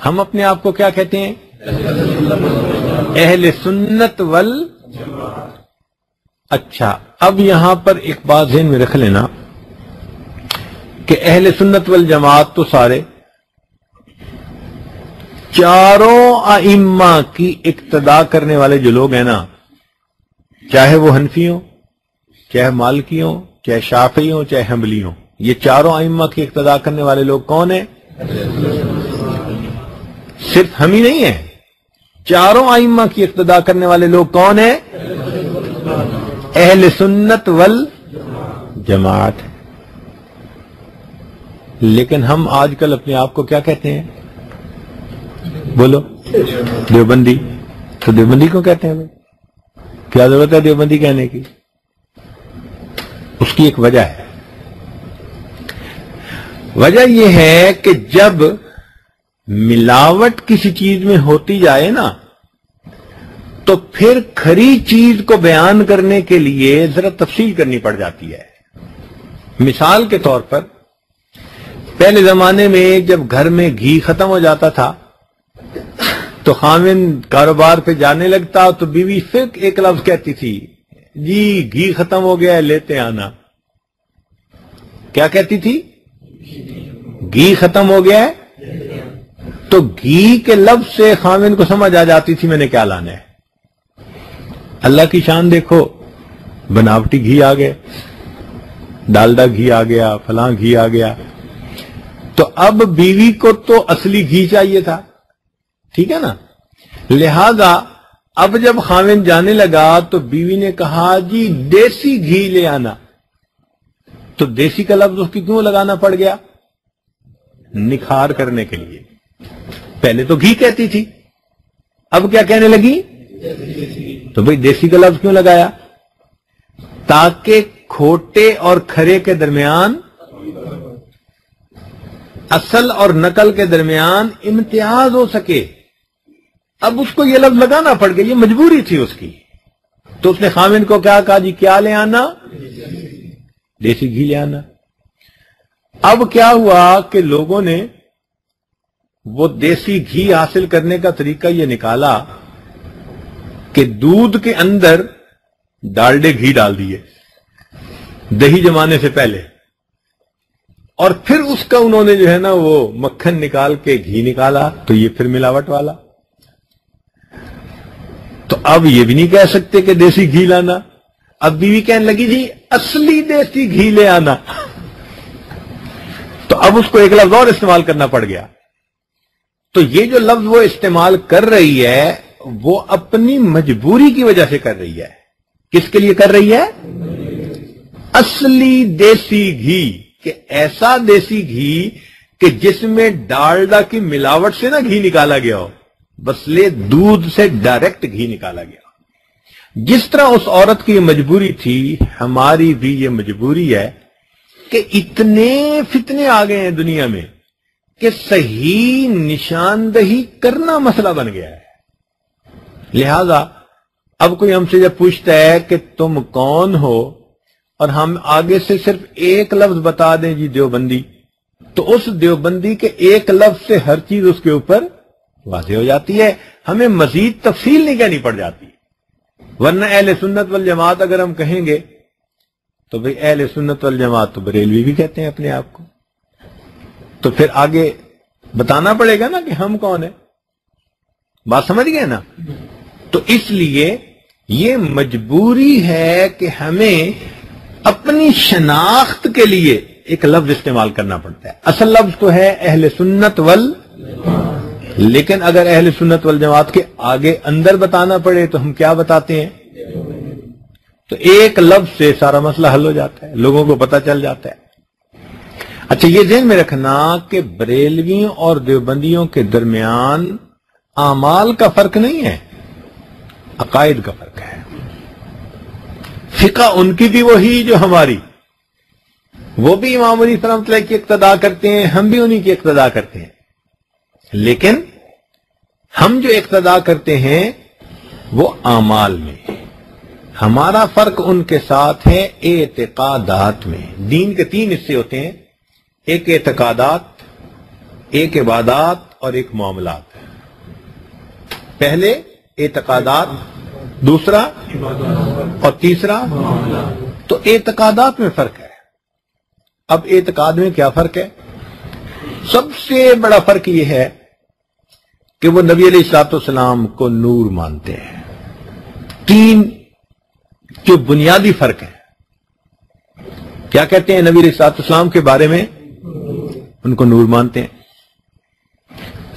ہم اپنے آپ کو کیا کہتے ہیں؟ اہل سنت وال۔ اچھا، اب یہاں پر ایک بات ذہن میں رکھ لینا کہ اہل سنت والجماعت تو سارے چاروں ائمہ کی اقتداء کرنے والے جو لوگ ہیں نا، چاہے وہ حنفی ہوں، چاہے مالکی ہوں، چاہے شافعی ہوں، چاہے حنبلی ہوں، یہ چاروں ائمہ کی اقتداء کرنے والے لوگ کون ہیں؟ صرف ہم ہی نہیں ہیں، چاروں ائمہ کی اقتداء کرنے والے لوگ کون ہیں؟ اہل سنت والجماعت۔ لیکن ہم آج کل اپنے آپ کو کیا کہتے ہیں؟ بولو، دیوبندی۔ تو دیوبندی کو کہتے ہیں بھائی، کیا ضرورت ہے دیوبندی کہنے کی؟ اس کی ایک وجہ ہے، وجہ یہ ہے کہ جب ملاوٹ کسی چیز میں ہوتی جائے نا، تو پھر کھری چیز کو بیان کرنے کے لیے ذرا تفصیل کرنی پڑ جاتی ہے۔ مثال کے طور پر پہلے زمانے میں جب گھر میں گھی ختم ہو جاتا تھا تو خاوند کاروبار پہ جانے لگتا تو بیوی پھر ایک لفظ کہتی تھی، جی گھی ختم ہو گیا ہے لیتے آنا۔ کیا کہتی تھی؟ گھی ختم ہو گیا ہے۔ تو گھی کے لفظ سے خاوند کو سمجھ آ جاتی تھی میں نے کیا لانا ہے۔ اللہ کی شان دیکھو، بناوٹی گھی آ گئے، ڈالڈا گھی آ گیا، فلاں گھی آ گیا۔ تو اب بیوی کو تو اصلی گھی چاہیے تھا، ٹھیک ہے نا؟ لہذا اب جب خاوند جانے لگا تو بیوی نے کہا جی دیسی گھی لے آنا۔ تو دیسی کا لفظ اس کی کیوں لگانا پڑ گیا؟ نکھار کرنے کے لیے۔ پہلے تو گھی کہتی تھی، اب کیا کہنے لگی؟ تو بھئی دیسی کا لفظ کیوں لگایا؟ تاکہ کھوٹے اور کھرے کے درمیان، اصل اور نقل کے درمیان امتیاز ہو سکے۔ اب اس کو یہ لفظ لگانا پڑ گیا، یہ مجبوری تھی اس کی۔ تو اس نے خاوند کو کیا کہا؟ جی کیا لے آنا؟ دیسی گھی لے آنا۔ اب کیا ہوا کہ لوگوں نے وہ دیسی گھی حاصل کرنے کا طریقہ یہ نکالا کہ دودھ کے اندر ڈالڈے گھی ڈال دیے دہی جمانے سے پہلے، اور پھر اس کا انہوں نے جو ہے نا وہ مکھن نکال کے گھی نکالا، تو یہ پھر ملاوٹ والا۔ تو اب یہ بھی نہیں کہہ سکتے کہ دیسی گھی لانا، اب بیوی کہنے لگی جی اصلی دیسی گھی لے آنا۔ تو اب اس کو ایک لفظ اور استعمال کرنا پڑ گیا۔ تو یہ جو لفظ وہ استعمال کر رہی ہے وہ اپنی مجبوری کی وجہ سے کر رہی ہے۔ کس کے لیے کر رہی ہے؟ اصلی دیسی گھی، کہ ایسا دیسی گھی کہ جس میں ڈالڈا کی ملاوٹ سے نہ گھی نکالا گیا ہو، بسلے دودھ سے ڈائریکٹ گھی نکالا گیا۔ جس طرح اس عورت کی یہ مجبوری تھی، ہماری بھی یہ مجبوری ہے کہ اتنے فتنے آ گئے ہیں دنیا میں کہ صحیح نشاندہی کرنا مسئلہ بن گیا ہے۔ لہذا اب کوئی ہم سے جب پوچھتا ہے کہ تم کون ہو، اور ہم آگے سے صرف ایک لفظ بتا دیں جی دیوبندی، تو اس دیوبندی کے ایک لفظ سے ہر چیز اس کے اوپر واضح ہو جاتی ہے، ہمیں مزید تفصیل نہیں کہنی پڑ جاتی۔ ورنہ اہل سنت والجماعت اگر ہم کہیں گے تو بھئی اہل سنت والجماعت تو بریلوی بھی کہتے ہیں اپنے آپ کو، تو پھر آگے بتانا پڑے گا نا کہ ہم کون ہیں۔ بات سمجھ گئے نا؟ تو اس لیے یہ مجبوری ہے کہ ہمیں اپنی شناخت کے لیے ایک لفظ استعمال کرنا پڑتا ہے۔ اصل لفظ تو ہے اہل سنت لیکن اگر اہل سنت والجماعت کے آگے اندر بتانا پڑے تو ہم کیا بتاتے ہیں؟ تو ایک لفظ سے سارا مسئلہ حل ہو جاتا ہے، لوگوں کو پتہ چل جاتا ہے۔ اچھا، یہ ذہن میں رکھنا کہ بریلویوں اور دیوبندیوں کے درمیان اعمال کا فرق نہیں ہے، عقائد کا فرق ہے۔ فقہ ان کی بھی وہی جو ہماری، وہ بھی امام ابو حنیفہ رحمۃ اللہ کی اقتداء کرتے ہیں، ہم بھی انہی کی اقتداء کرتے ہیں، لیکن ہم جو اقتداء کرتے ہیں وہ اعمال میں، ہمارا فرق ان کے ساتھ ہے اعتقادات میں۔ دین کے تین حصے ہوتے ہیں، ایک اعتقادات، ایک عبادات اور ایک معاملات. پہلے اعتقادات، دوسرا اور تیسرا. تو اعتقادات میں فرق ہے. اب اعتقاد میں کیا فرق ہے؟ سب سے بڑا فرق یہ ہے کہ وہ نبی علیہ الصلوۃ والسلام کو نور مانتے ہیں. تین جو بنیادی فرق ہے. کیا کہتے ہیں نبی علیہ الصلوۃ والسلام کے بارے میں؟ ان کو نور مانتے ہیں.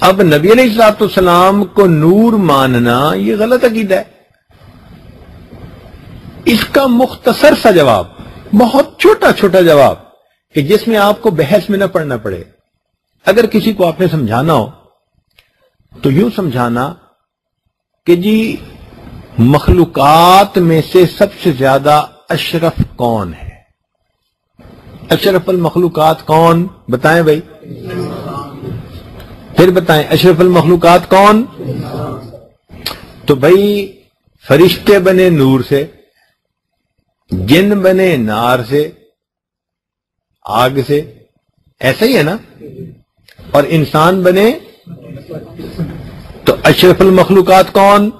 اب نبی علیہ الصلوۃ والسلام کو نور ماننا یہ غلط عقیدہ ہے. اس کا مختصر سا جواب، بہت چھوٹا چھوٹا جواب کہ جس میں آپ کو بحث میں نہ پڑنا پڑے. اگر کسی کو آپ نے سمجھانا ہو تو یوں سمجھانا کہ جی مخلوقات میں سے سب سے زیادہ اشرف کون ہے؟ اشرف المخلوقات کون؟ بتائیں بھائی، پھر بتائیں اشرف المخلوقات کون؟ تو بھائی فرشتے بنے نور سے، جن بنے نار سے، آگ سے، ایسا ہی ہے نا؟ اور انسان بنے تو اشرف المخلوقات کون؟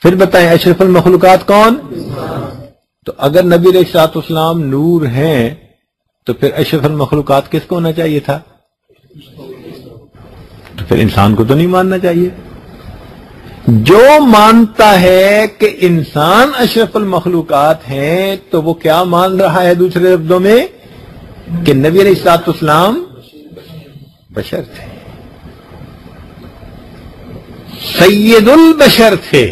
پھر بتائیں اشرف المخلوقات کون؟ تو اگر نبی علیہ الصلوۃ والسلام نور ہیں تو پھر اشرف المخلوقات کس کو ہونا چاہیے تھا؟ تو پھر انسان کو تو نہیں ماننا چاہیے. جو مانتا ہے کہ انسان اشرف المخلوقات ہیں تو وہ کیا مان رہا ہے؟ دوسرے لفظوں میں کہ نبی علیہ الصلوۃ والسلام بشر تھے، سید البشر تھے.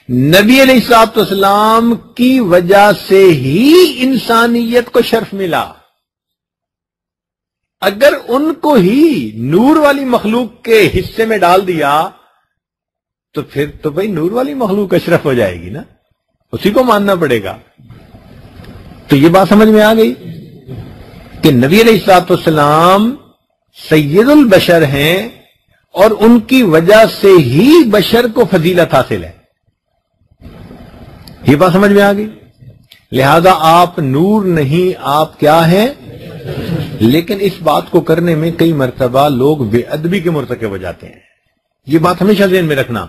نبی علیہ الصلوۃ والسلام کی وجہ سے ہی انسانیت کو شرف ملا. اگر ان کو ہی نور والی مخلوق کے حصے میں ڈال دیا تو پھر تو بھائی نور والی مخلوق اشرف ہو جائے گی نا، اسی کو ماننا پڑے گا. تو یہ بات سمجھ میں آ گئی کہ نبی علیہ الصلوۃ والسلام سید البشر ہیں اور ان کی وجہ سے ہی بشر کو فضیلت حاصل ہے. یہ بات سمجھ میں آ گئی. لہذا آپ نور نہیں، آپ کیا ہیں؟ لیکن اس بات کو کرنے میں کئی مرتبہ لوگ بے ادبی کے مرتکب ہو جاتے ہیں. یہ بات ہمیشہ ذہن میں رکھنا.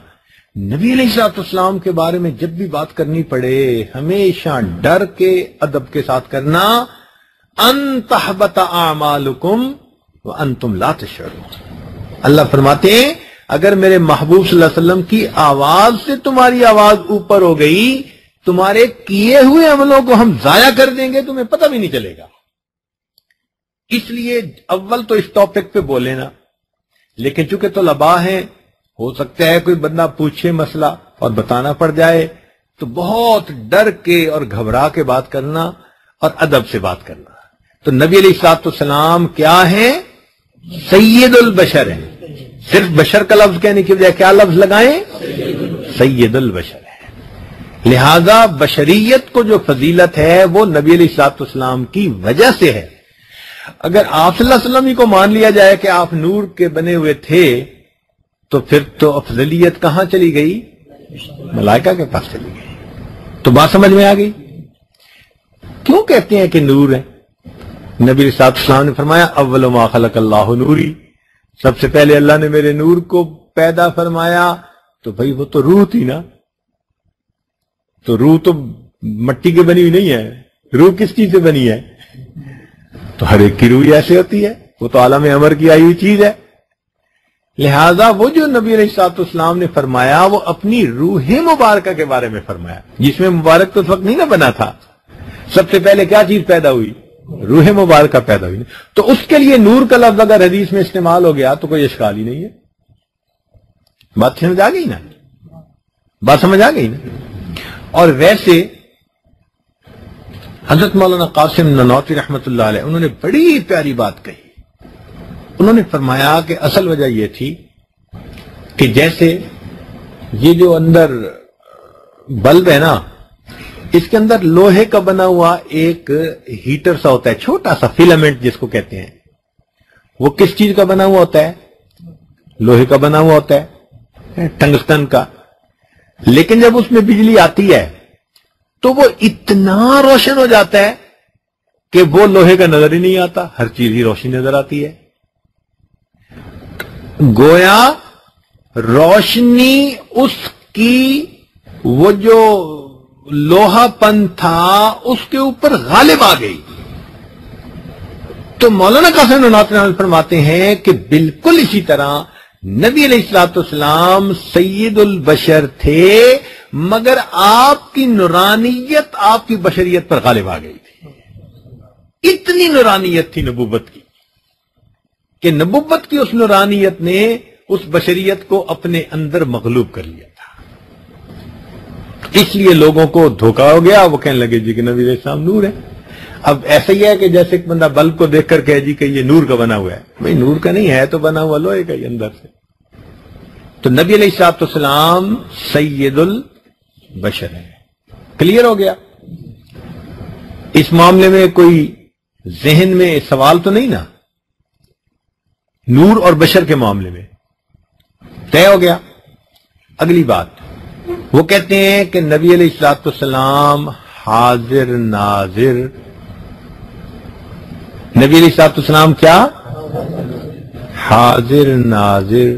نبی علیہ الصلوۃ والسلام کے بارے میں جب بھی بات کرنی پڑے ہمیشہ ڈر کے ادب کے ساتھ کرنا. ان تحبط اعمالکم وانتم لا تشعرون. اللہ فرماتے ہیں اگر میرے محبوب صلی اللہ علیہ وسلم کی آواز سے تمہاری آواز اوپر ہو گئی، تمہارے کیے ہوئے عملوں کو ہم ضائع کر دیں گے، تمہیں پتہ بھی نہیں چلے گا. اس لیے اول تو اس ٹاپک پہ بولے نا، لیکن چونکہ طلباء ہیں ہو سکتا ہے کوئی بندہ پوچھے مسئلہ اور بتانا پڑ جائے، تو بہت ڈر کے اور گھبرا کے بات کرنا اور ادب سے بات کرنا. تو نبی علیہ الصلوۃ والسلام کیا ہیں؟ سید البشر ہیں. صرف بشر کا لفظ کہنے کی بجائے کیا لفظ لگائیں؟ سید البشر ہے. لہذا بشریت کو جو فضیلت ہے وہ نبی علیہ الصلوۃ والسلام کی وجہ سے ہے. اگر آپ صلی اللہ علیہ وسلم ہی کو مان لیا جائے کہ آپ نور کے بنے ہوئے تھے تو پھر تو افضلیت کہاں چلی گئی؟ ملائکہ کے پاس چلی گئی. تو بات سمجھ میں آ گئی. کیوں کہتے ہیں کہ نور ہے؟ نبی علیہ الصلوۃ والسلام نے فرمایا اول ما خلق اللہ نوری، سب سے پہلے اللہ نے میرے نور کو پیدا فرمایا. تو بھائی وہ تو روح تھی نا. تو روح تو مٹی کی بنی ہوئی نہیں ہے. روح کس چیز سے بنی ہے؟ تو ہر ایک کی روح ایسے ہوتی ہے، وہ تو عالم امر کی آئی ہوئی چیز ہے. لہذا وہ جو نبی علیہ الصلوۃ والسلام نے فرمایا وہ اپنی روح مبارکہ کے بارے میں فرمایا، جس میں مبارک تو اس وقت نہیں نہ بنا تھا. سب سے پہلے کیا چیز پیدا ہوئی؟ روح مبارکہ پیدا ہوئی. تو اس کے لیے نور کا لفظ اگر حدیث میں استعمال ہو گیا تو کوئی اشکال ہی نہیں ہے. بات سمجھ آ گئی نا؟ بات سمجھ آ گئی نا؟ اور ویسے حضرت مولانا قاسم نانوتوی رحمۃ اللہ علیہ انہوں نے بڑی پیاری بات کہی. انہوں نے فرمایا کہ اصل وجہ یہ تھی کہ جیسے یہ جو اندر بلب ہے نا، اس کے اندر لوہے کا بنا ہوا ایک ہیٹر سا ہوتا ہے، چھوٹا سا فیلامنٹ جس کو کہتے ہیں. وہ کس چیز کا بنا ہوا ہوتا ہے؟ لوہے کا بنا ہوا ہوتا ہے، ٹنگسٹن کا. لیکن جب اس میں بجلی آتی ہے تو وہ اتنا روشن ہو جاتا ہے کہ وہ لوہے کا نظر ہی نہیں آتا، ہر چیز ہی روشنی نظر آتی ہے. گویا روشنی اس کی وہ جو لوہا پن تھا اس کے اوپر غالب آ گئی. تو مولانا قاسم نانوتوی فرماتے ہیں کہ بالکل اسی طرح نبی علیہ الصلوۃ والسلام سید البشر تھے، مگر آپ کی نورانیت آپ کی بشریت پر غالب آ گئی تھی. اتنی نورانیت تھی نبوت کی کہ نبوت کی اس نورانیت نے اس بشریت کو اپنے اندر مغلوب کر لیا تھا. اس لیے لوگوں کو دھوکا ہو گیا، وہ کہنے لگے جی کہ نبی علیہ السلام نور ہے. اب ایسا ہی ہے کہ جیسے ایک بندہ بلب کو دیکھ کر کہے جی کہ یہ نور کا بنا ہوا ہے. بھائی نور کا نہیں ہے تو بنا ہوا لوہے کا ہی اندر سے. تو نبی علیہ الصلوۃ والسلام سید البشر ہے. کلیئر ہو گیا؟ اس معاملے میں کوئی ذہن میں سوال تو نہیں نا؟ نور اور بشر کے معاملے میں طے ہو گیا. اگلی بات وہ کہتے ہیں کہ نبی علیہ الصلوۃ والسلام حاضر ناظر. نبی علیہ الصلوۃ والسلام کیا؟ حاضر ناظر.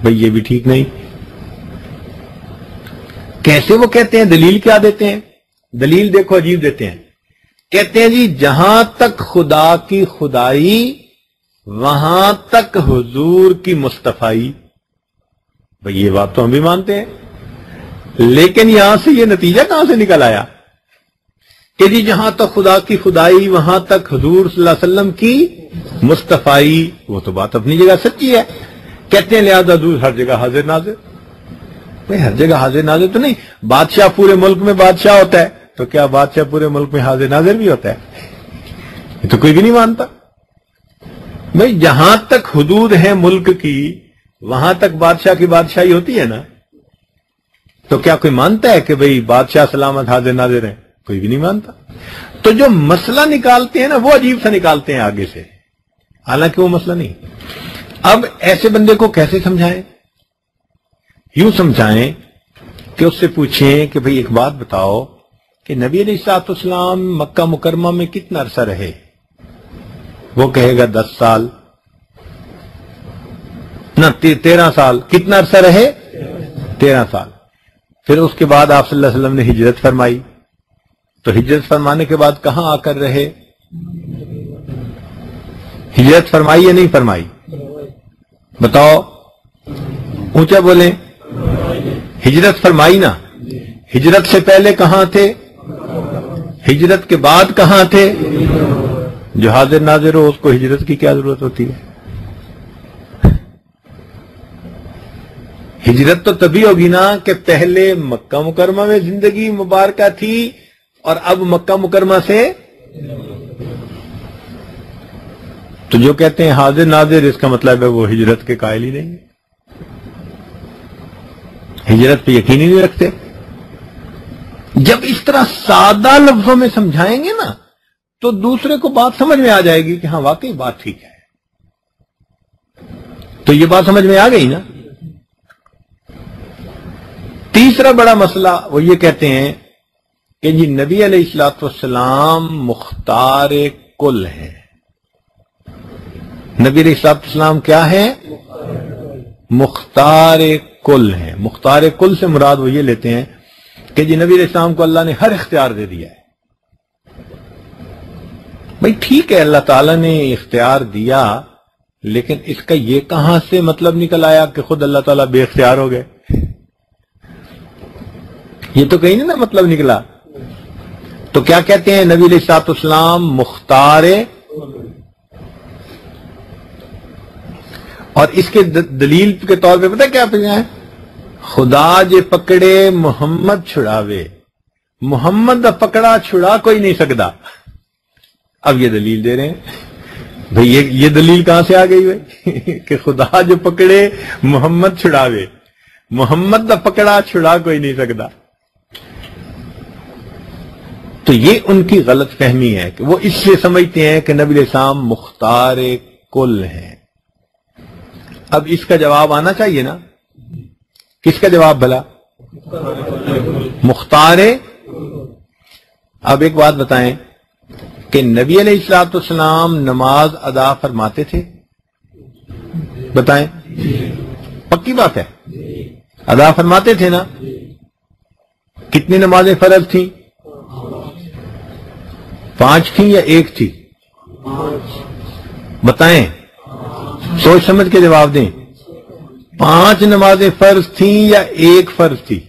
بھئی یہ بھی ٹھیک نہیں. کیسے وہ کہتے ہیں؟ دلیل کیا دیتے ہیں؟ دلیل دیکھو عجیب دیتے ہیں. کہتے ہیں جی جہاں تک خدا کی خدائی وہاں تک حضور کی مصطفائی. بھئی یہ بات تو ہم بھی مانتے ہیں، لیکن یہاں سے یہ نتیجہ کہاں سے نکل آیا کہ جی جہاں تک خدا کی خدائی وہاں تک حضور صلی اللہ علیہ وسلم کی مصطفائی؟ وہ تو بات اپنی جگہ سچی ہے. کہتے ہیں لہذا حضور ہر جگہ حاضر ناظر. بھئی ہر جگہ حاضر ناظر تو نہیں. بادشاہ پورے ملک میں بادشاہ ہوتا ہے، تو کیا بادشاہ پورے ملک میں حاضر ناظر بھی ہوتا ہے؟ یہ تو کوئی بھی نہیں مانتا. بھئی جہاں تک حدود ہیں ملک کی وہاں تک بادشاہ کی بادشاہی ہوتی ہے نا. تو کیا کوئی مانتا ہے کہ بھئی بادشاہ سلامت حاضر ناظر ہیں؟ کوئی بھی نہیں مانتا. تو جو مسئلہ نکالتے ہیں نا وہ عجیب سا نکالتے ہیں آگے سے، حالانکہ وہ مسئلہ نہیں. اب ایسے بندے کو کیسے سمجھائیں؟ یوں سمجھائیں کہ اس سے پوچھیں کہ بھئی ایک بات بتاؤ کہ نبی علیہ الصلوۃ والسلام مکہ مکرمہ میں کتنا عرصہ رہے؟ وہ کہے گا 10 سال، نہ 13 سال. کتنا عرصہ رہے؟ 13 سال. پھر اس کے بعد آپ صلی اللہ علیہ وسلم نے ہجرت فرمائی. تو ہجرت فرمانے کے بعد کہاں آ کر رہے؟ ہجرت فرمائی یا نہیں فرمائی؟ بتاؤ، اونچا بولیں. ہجرت فرمائی نا. ہجرت سے پہلے کہاں تھے؟ ہجرت کے بعد کہاں تھے؟ جو حاضر ناظر ہو اس کو ہجرت کی کیا ضرورت ہوتی ہے؟ ہجرت تو تبھی ہوگی نا کہ پہلے مکہ مکرمہ میں زندگی مبارکہ تھی اور اب مکہ مکرمہ سے. تو جو کہتے ہیں حاضر ناظر اس کا مطلب ہے وہ ہجرت کے قائل ہی نہیں، ہجرت پہ یقین ہی نہیں رکھتے. جب اس طرح سادہ لفظوں میں سمجھائیں گے نا تو دوسرے کو بات سمجھ میں آ جائے گی کہ ہاں واقعی بات ٹھیک ہے. تو یہ بات سمجھ میں آ گئی نا. تیسرا بڑا مسئلہ وہ یہ کہتے ہیں کہ جی نبی علیہ الصلوۃ والسلام مختار کل ہیں. نبی علیہ الصلوۃ والسلام کیا ہے؟ مختار کل ہیں. مختار کل سے مراد وہ یہ لیتے ہیں کہ جی نبی علیہ السلام کو اللہ نے ہر اختیار دے دیا ہے. بھئی ٹھیک ہے اللہ تعالیٰ نے اختیار دیا، لیکن اس کا یہ کہاں سے مطلب نکل آیا کہ خود اللہ تعالیٰ بے اختیار ہو گئے؟ یہ تو کہیں نہیں نا مطلب نکلا. تو کیا کہتے ہیں؟ نبی علیہ الصلوۃ والسلام مختار. اور اس کے دلیل کے طور پہ پتہ کیا ہے؟ خدا جے پکڑے محمد چھڑاوے، محمد دا پکڑا چھڑا کوئی نہیں سکتا. اب یہ دلیل دے رہے ہیں. بھئی یہ دلیل کہاں سے آ گئی بھائی کہ خدا جو پکڑے محمد چھڑاوے، محمد دا پکڑا چھڑا کوئی نہیں سکتا. تو یہ ان کی غلط فہمی ہے کہ وہ اس لیے سمجھتے ہیں کہ نبی علیہ السلام مختار کل ہیں. اب اس کا جواب آنا چاہیے نا. کس کا جواب بھلا؟ مختار. اب ایک بات بتائیں کہ نبی علیہ الصلوۃ والسلام نماز ادا فرماتے تھے؟ بتائیں. پکی بات ہے، ادا فرماتے تھے نا؟ کتنی نمازیں فرض تھیں؟ 5 تھیں یا 1 تھی؟ بتائیں، سوچ سمجھ کے جواب دیں۔ 5 نمازیں فرض تھیں یا 1 فرض تھی؟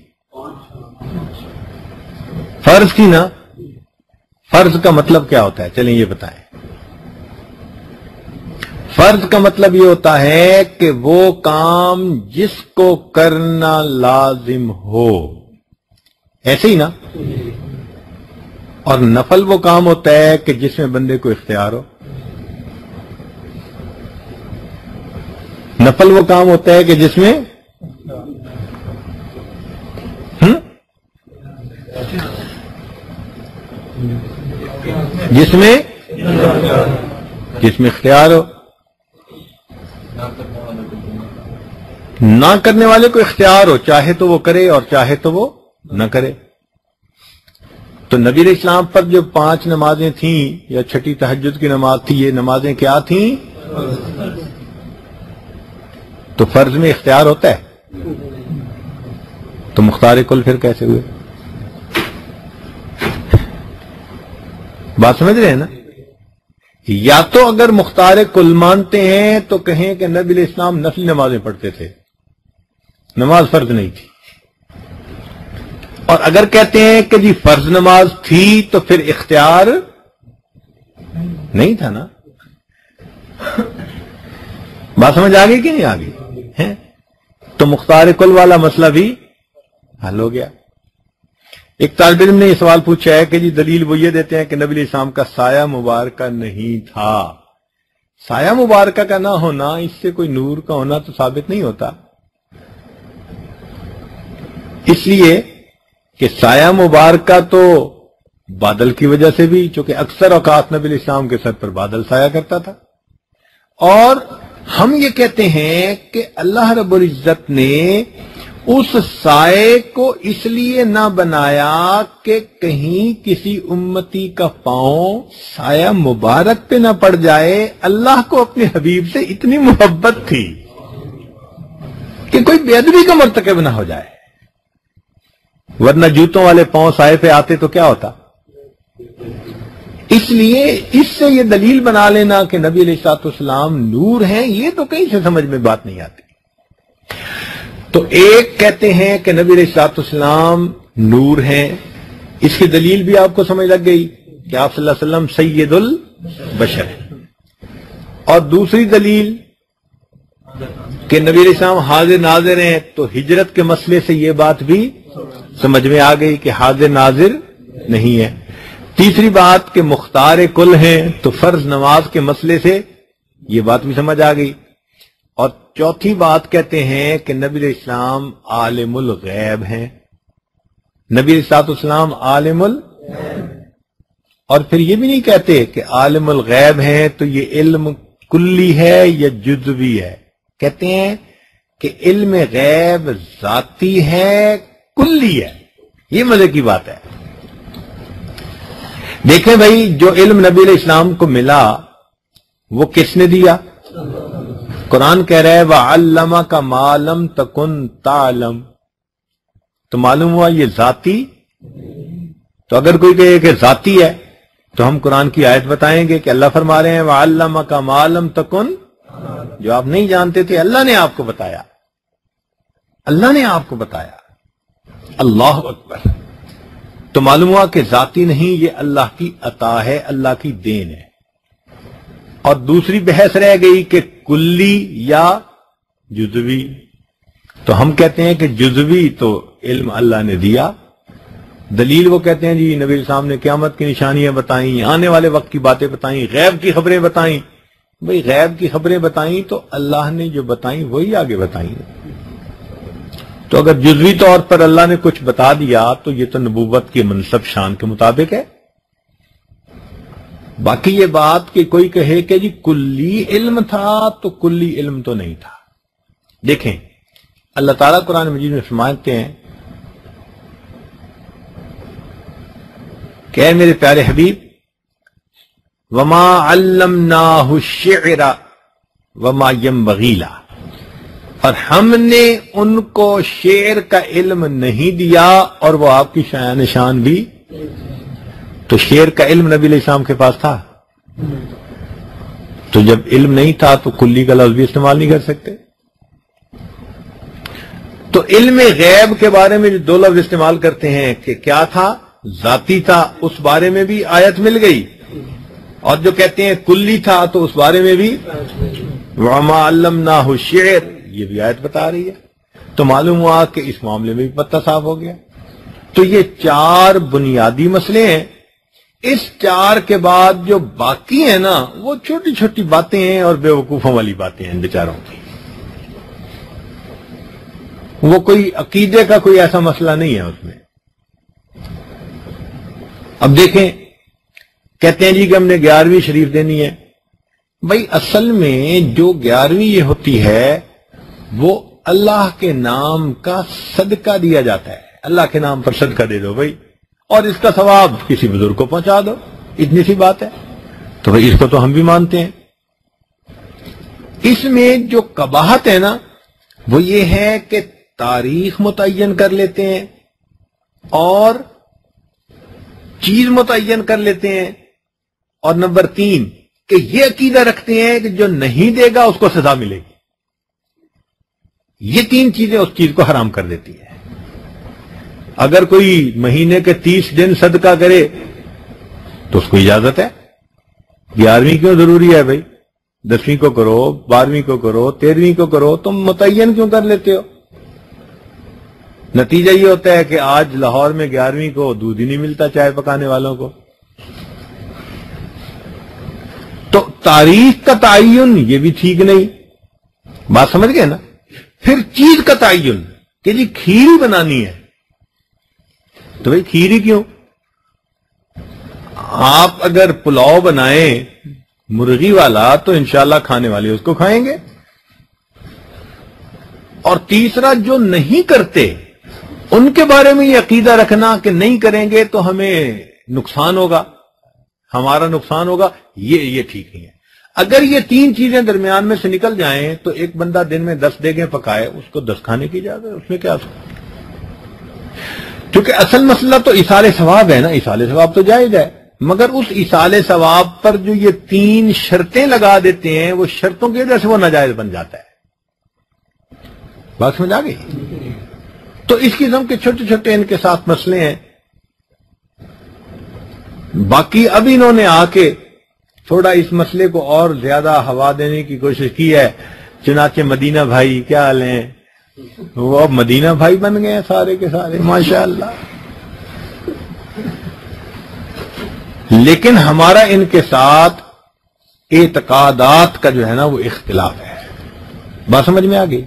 فرض تھی نا؟ فرض کا مطلب کیا ہوتا ہے؟ چلیں یہ بتائیں۔ فرض کا مطلب یہ ہوتا ہے کہ وہ کام جس کو کرنا لازم ہو، ایسے ہی نا؟ اور نفل وہ کام ہوتا ہے کہ جس میں بندے کو اختیار ہو۔ نفل وہ کام ہوتا ہے کہ جس میں اختیار ہو۔ نہ کرنے والے کو اختیار ہو، چاہے تو وہ کرے اور چاہے تو وہ نہ کرے۔ تو نبی علیہ السلام پر جو 5 نمازیں تھیں یا چھٹی تہجد کی نماز تھی، یہ نمازیں کیا تھیں؟ تو فرض میں اختیار ہوتا ہے، تو مختار کل پھر کیسے ہوئے؟ بات سمجھ رہے ہیں نا؟ یا تو اگر مختار کل مانتے ہیں تو کہیں کہ نبی علیہ السلام نفلی نمازیں پڑھتے تھے، نماز فرض نہیں تھی۔ اور اگر کہتے ہیں کہ جی فرض نماز تھی تو پھر اختیار نہیں تھا نا؟ بات سمجھ آ گئی کہ نہیں آ گئی؟ تو مختار کل والا مسئلہ بھی حل ہو گیا۔ ایک طالب علم نے یہ سوال پوچھا ہے کہ جی دلیل وہ یہ دیتے ہیں کہ نبی علیہ السلام کا سایہ مبارکہ نہیں تھا۔ سایہ مبارکہ کا نہ ہونا، اس سے کوئی نور کا ہونا تو ثابت نہیں ہوتا، اس لیے کہ سایہ مبارکہ تو بادل کی وجہ سے بھی، چونکہ اکثر اوقات نبی علیہ السلام کے سر پر بادل سایہ کرتا تھا۔ اور ہم یہ کہتے ہیں کہ اللہ رب العزت نے اس سائے کو اس لیے نہ بنایا کہ کہیں کسی امتی کا پاؤں سایہ مبارک پہ نہ پڑ جائے۔ اللہ کو اپنے حبیب سے اتنی محبت تھی کہ کوئی بے ادبی کا مرتکب نہ ہو جائے، ورنہ جوتوں والے پاؤں سائے پہ آتے تو کیا ہوتا؟ اس لیے اس سے یہ دلیل بنا لینا کہ نبی علیہ الصلوۃ والسلام نور ہیں، یہ تو کہیں سے سمجھ میں بات نہیں آتی۔ تو ایک کہتے ہیں کہ نبی علیہ الصلوۃ والسلام نور ہیں، اس کی دلیل بھی آپ کو سمجھ لگ گئی کہ آپ صلی اللہ علیہ وسلم سید البشر ہیں۔ اور دوسری دلیل کہ نبی علیہ السلام حاضر ناظر ہیں، تو ہجرت کے مسئلے سے یہ بات بھی سمجھ میں آ گئی کہ حاضر ناظر نہیں ہے۔ تیسری بات کہ مختار کل ہیں، تو فرض نماز کے مسئلے سے یہ بات بھی سمجھ آ گئی۔ اور چوتھی بات کہتے ہیں کہ نبی علیہ السلام عالم الغیب ہیں، نبی علیہ السلام عالم اور پھر یہ بھی نہیں کہتے کہ عالم الغیب ہیں تو یہ علم کلی ہے یا جزوی ہے، کہتے ہیں کہ علم غیب ذاتی ہے، کلی ہے۔ یہ مزے کی بات ہے۔ دیکھیں بھائی، جو علم نبی علیہ السلام کو ملا وہ کس نے دیا؟ قرآن کہہ رہا ہے وَعَلَّمَكَ مَا لَمْ تَكُنْ تَعْلَمْ، تو معلوم ہوا یہ ذاتی۔ تو اگر کوئی کہے کہ ذاتی ہے تو ہم قرآن کی آیت بتائیں گے کہ اللہ فرما رہے ہیں وَعَلَّمَكَ مَا لَمْ تَكُنْ، جو آپ نہیں جانتے تھے اللہ نے آپ کو بتایا، اللہ نے آپ کو بتایا۔ اللہ اکبر۔ تو معلوم ہوا کہ ذاتی نہیں، یہ اللہ کی عطا ہے، اللہ کی دین ہے۔ اور دوسری بحث رہ گئی کہ کلی یا جزوی، تو ہم کہتے ہیں کہ جزوی تو علم اللہ نے دیا۔ دلیل وہ کہتے ہیں جی نبی صاحب نے قیامت کی نشانیاں بتائیں، آنے والے وقت کی باتیں بتائیں، غیب کی خبریں بتائیں۔ بھئی غیب کی خبریں بتائیں تو اللہ نے جو بتائیں وہی آگے بتائیں۔ تو اگر جزوی طور پر اللہ نے کچھ بتا دیا تو یہ تو نبوت کے منصب شان کے مطابق ہے۔ باقی یہ بات کہ کوئی کہے کہ جی کلی علم تھا، تو کلی علم تو نہیں تھا۔ دیکھیں اللہ تعالیٰ قرآن مجید میں فرماتے ہیں کہ اے میرے پیارے حبیب وما علمناہ الشعر وما ينبغی لہ، اور ہم نے ان کو شعر کا علم نہیں دیا اور وہ آپ کی شایان شان بھی. تو شعر کا علم نبی علیہ السلام کے پاس تھا؟ تو جب علم نہیں تھا تو کلی کا لفظ بھی استعمال نہیں کر سکتے. تو علم غیب کے بارے میں جو دو لفظ استعمال کرتے ہیں کہ کیا تھا، ذاتی تھا، اس بارے میں بھی آیت مل گئی، اور جو کہتے ہیں کلی تھا تو اس بارے میں بھی وَمَا عَلَّمْنَاهُ الشِّعْرَ، یہ بھی آیت بتا رہی ہے. تو معلوم ہوا کہ اس معاملے میں بھی پتہ صاف ہو گیا. تو یہ 4 بنیادی مسئلے ہیں. اس 4 کے بعد جو باقی ہیں نا وہ چھوٹی چھوٹی باتیں ہیں اور بے وقوفوں والی باتیں ہیں بیچاروں کی. وہ کوئی عقیدے کا کوئی ایسا مسئلہ نہیں ہے اس میں. اب دیکھیں، کہتے ہیں جی کہ ہم نے 11ویں شریف دینی ہے. بھائی اصل میں جو 11ویں یہ ہوتی ہے وہ اللہ کے نام کا صدقہ دیا جاتا ہے. اللہ کے نام پر صدقہ دے دو بھائی، اور اس کا ثواب کسی بزرگ کو پہنچا دو، اتنی سی بات ہے. تو بھائی اس کو تو ہم بھی مانتے ہیں. اس میں جو قباحت ہے نا وہ یہ ہے کہ تاریخ متعین کر لیتے ہیں اور چیز متعین کر لیتے ہیں، اور نمبر 3 کہ یہ عقیدہ رکھتے ہیں کہ جو نہیں دے گا اس کو سزا ملے گی. یہ 3 چیزیں اس چیز کو حرام کر دیتی ہیں. اگر کوئی مہینے کے 30 دن صدقہ کرے تو اس کو اجازت ہے. 11ویں کیوں ضروری ہے بھائی؟ 10ویں کو کرو، 12ویں کو کرو، 13ویں کو کرو، تم متعین کیوں کر لیتے ہو؟ نتیجہ یہ ہوتا ہے کہ آج لاہور میں 11ویں کو دودھ ہی نہیں ملتا چائے پکانے والوں کو. تو تاریخ کا تعین یہ بھی ٹھیک نہیں. بات سمجھ گئے نا؟ پھر چیز کا تعین کہ جی کھیر ہی بنانی ہے، تو بھائی کھیر ہی کیوں؟ آپ اگر پلاؤ بنائیں مرغی والا تو انشاءاللہ کھانے والے اس کو کھائیں گے. اور تیسرا جو نہیں کرتے ان کے بارے میں یہ عقیدہ رکھنا کہ نہیں کریں گے تو ہمیں نقصان ہوگا، ہمارا نقصان ہوگا، یہ ٹھیک نہیں ہے. اگر یہ 3 چیزیں درمیان میں سے نکل جائیں تو ایک بندہ دن میں 10 دیگیں پکائے، اس کو 10 کھانے کی اجازت ہے، اس میں کیا سکتا؟ کیونکہ اصل مسئلہ تو ایصال ثواب ہے نا. ایصال ثواب تو جائز ہے، مگر اس ایصال ثواب پر جو یہ 3 شرطیں لگا دیتے ہیں وہ شرطوں کی وجہ سے وہ ناجائز بن جاتا ہے. بات سمجھ آ گئی؟ تو اس قسم کے چھوٹے چھوٹے ان کے ساتھ مسئلے ہیں. باقی اب انہوں نے آ کے تھوڑا اس مسئلے کو اور زیادہ ہوا دینے کی کوشش کی ہے. چنانچہ مدینہ بھائی کیا حال ہیں، وہ اب مدینہ بھائی بن گئے ہیں سارے کے سارے، ماشاءاللہ. لیکن ہمارا ان کے ساتھ اعتقادات کا جو ہے نا وہ اختلاف ہے. بات سمجھ میں آ گئی؟